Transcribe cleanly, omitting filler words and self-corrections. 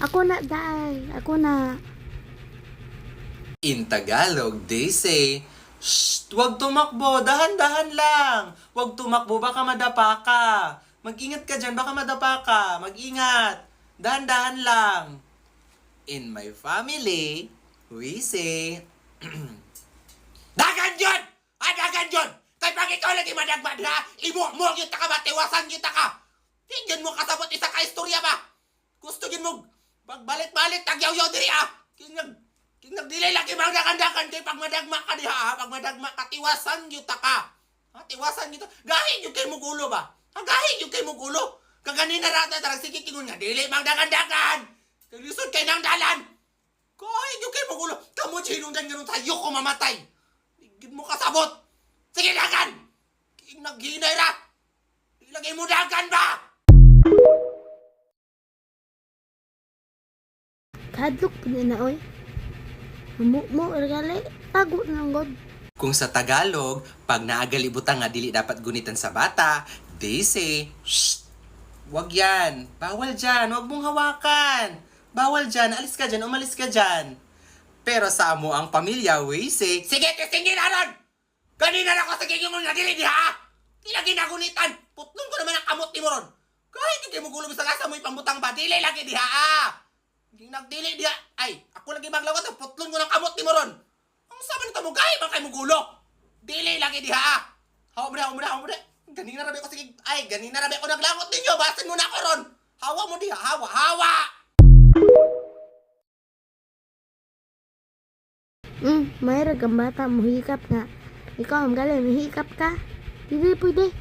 Ako na, day. Ako na. In Tagalog, they say, "Shh! Huwag tumakbo, dahan-dahan lang. Huwag tumakbo, baka madapa ka. Mag-ingat ka dyan, baka madapa ka. Mag-ingat. Dahan-dahan lang." In my family, we say, "Dagan yun! Dagan yun! Kaya pag ikaw lagi madagmad ha, imo yung taka ba, tiwasan yung taka. Tingin mo kasabot isa ka istorya ba? Gusto yun mo, pagbalik-balik, tagyaw-yaw diri ha. Kinagdilay lagi magdakan-dakan kay pag madagma ka diha ha. Pag madagma ka, tiwasan yung taka. Ha, tiwasan yung taka. Gahin yung kay mo gulo ba? Ha, gahin yung kay mo gulo. Kaganina rata, tarang sige kingun nga, dili magdakan-dakan. Kaglisod kay nang dalan. Gahin yung kay mo gulo. Kamu sinundan ganun tayo ko mamatay. Higit mo kasabot. Sige dagan! Naghinay ra! Ilagay mo dagan ba? Kadlok na na, oy. Mo, regali. Tago na lang, God. Kung sa Tagalog, pag naagalibutan nga dili dapat gunitan sa bata, they say, "Shh! Wag yan. Bawal dyan. Wag mong hawakan. Bawal dyan. Alis ka dyan. Umalis ka dyan." Pero sa amo ang pamilya, we say, "Sige, kisingin aron! Kanina na ako sa kiking mo na dili di ha! Di lagi nagunitan! Putlong ko naman ang kamot ni mo ron! Kahit hindi mo gulo sa kasa mo ipambutang ba, dili lagi di ha! Hindi nagdili di ha! Ay, ako lagi maglawat ang putlong ko ng kamot ni mo ron! Ang sabi nito mo, kahit man kayo mo gulo! Dili lagi di ha! Hawa mo na! Ganina rabi ko sige, ay, ganina rabi ko naglangot ninyo! Basin mo na ako ron! Hawa mo di ha! Hawa! Mayroon kang bata, muhikap nga. Ikaw, ang galing, mahikap ka. Hindi pwede.